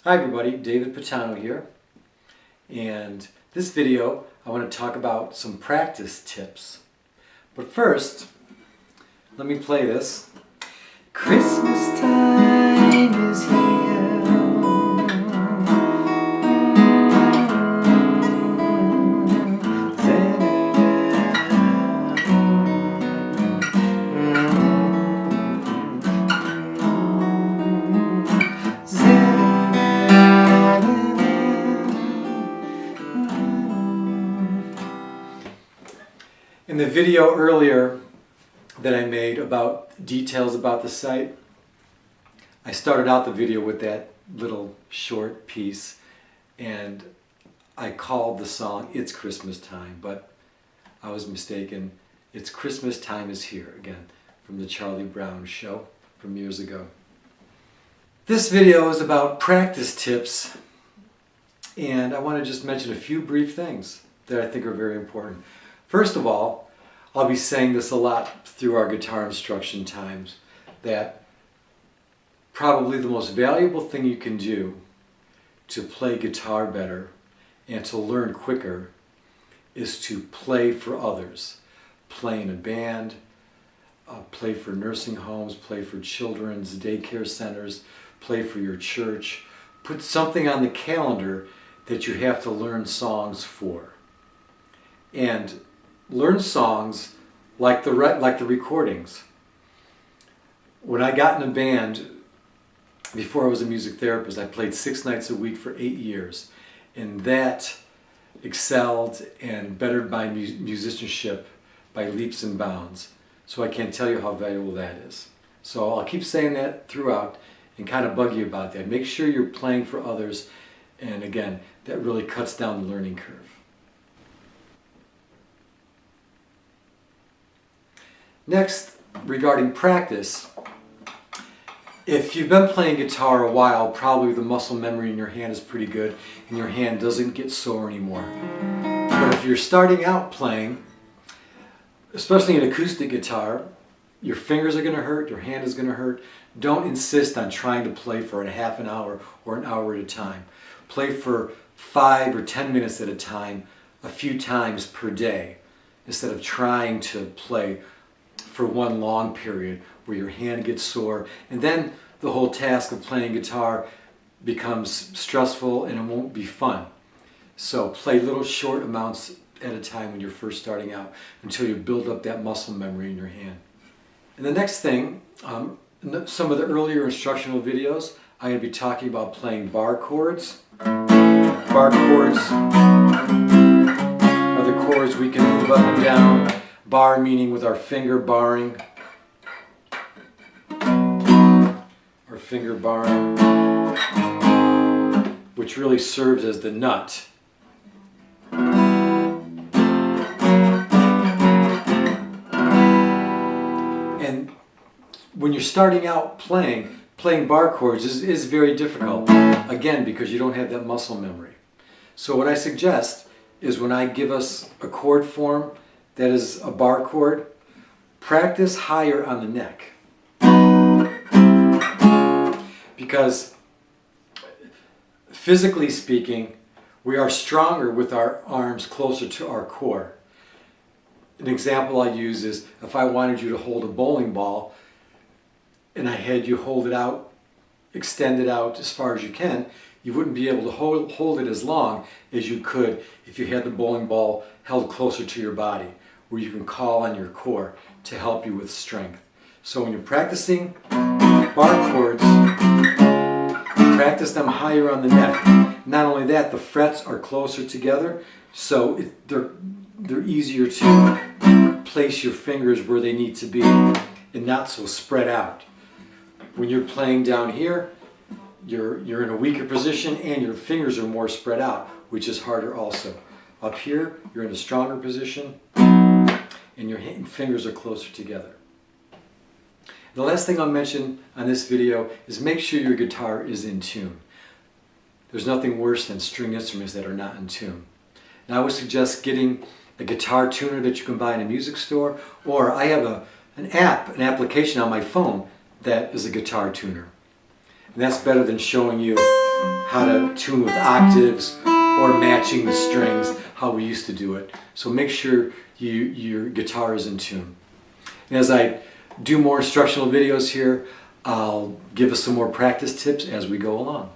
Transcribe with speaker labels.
Speaker 1: Hi everybody, David Patano here, and this video I want to talk about some practice tips. But first, let me play this. Christmas time is here. In the video earlier that I made about details about the site, I started out the video with that little short piece and I called the song It's Christmas Time, but I was mistaken. It's Christmas Time is Here, again, from the Charlie Brown show from years ago. This video is about practice tips, and I want to just mention a few brief things that I think are very important. First of all, I'll be saying this a lot through our guitar instruction times, that probably the most valuable thing you can do to play guitar better and to learn quicker is to play for others. Play in a band, play for nursing homes, play for children's daycare centers, play for your church. Put something on the calendar that you have to learn songs for. And learn songs like the recordings. When I got in a band, before I was a music therapist, I played 6 nights a week for 8 years. And that excelled and bettered my musicianship by leaps and bounds. So I can't tell you how valuable that is. So I'll keep saying that throughout and kind of bug you about that. Make sure you're playing for others. And again, that really cuts down the learning curve. Next, regarding practice, if you've been playing guitar a while, probably the muscle memory in your hand is pretty good and your hand doesn't get sore anymore. But if you're starting out playing, especially an acoustic guitar, your fingers are going to hurt, your hand is going to hurt. Don't insist on trying to play for a half an hour or an hour at a time. Play for 5 or 10 minutes at a time, a few times per day, instead of trying to play for one long period where your hand gets sore, and then the whole task of playing guitar becomes stressful and it won't be fun. So play little short amounts at a time when you're first starting out until you build up that muscle memory in your hand. And the next thing, some of the earlier instructional videos, I'm going to be talking about playing bar chords. Bar chords are the chords we can move up and down. Bar meaning with our finger barring. Our finger barring, which really serves as the nut. And when you're starting out playing bar chords is very difficult, again, because you don't have that muscle memory. So what I suggest is when I give us a chord form that is a bar chord, practice higher on the neck. Because physically speaking, we are stronger with our arms closer to our core. An example I use is if I wanted you to hold a bowling ball and I had you hold it out, extend it out as far as you can, you wouldn't be able to hold it as long as you could if you had the bowling ball held closer to your body, where you can call on your core to help you with strength. So when you're practicing bar chords, practice them higher on the neck. Not only that, the frets are closer together, so they're easier to place your fingers where they need to be and not so spread out. When you're playing down here, you're in a weaker position and your fingers are more spread out, which is harder also. Up here, you're in a stronger position and your fingers are closer together. The last thing I'll mention on this video is make sure your guitar is in tune. There's nothing worse than string instruments that are not in tune. Now I would suggest getting a guitar tuner that you can buy in a music store, or I have an application on my phone that is a guitar tuner. And that's better than showing you how to tune with octaves or matching the strings, how we used to do it. So make sure your guitar is in tune. And as I do more instructional videos here, I'll give us some more practice tips as we go along.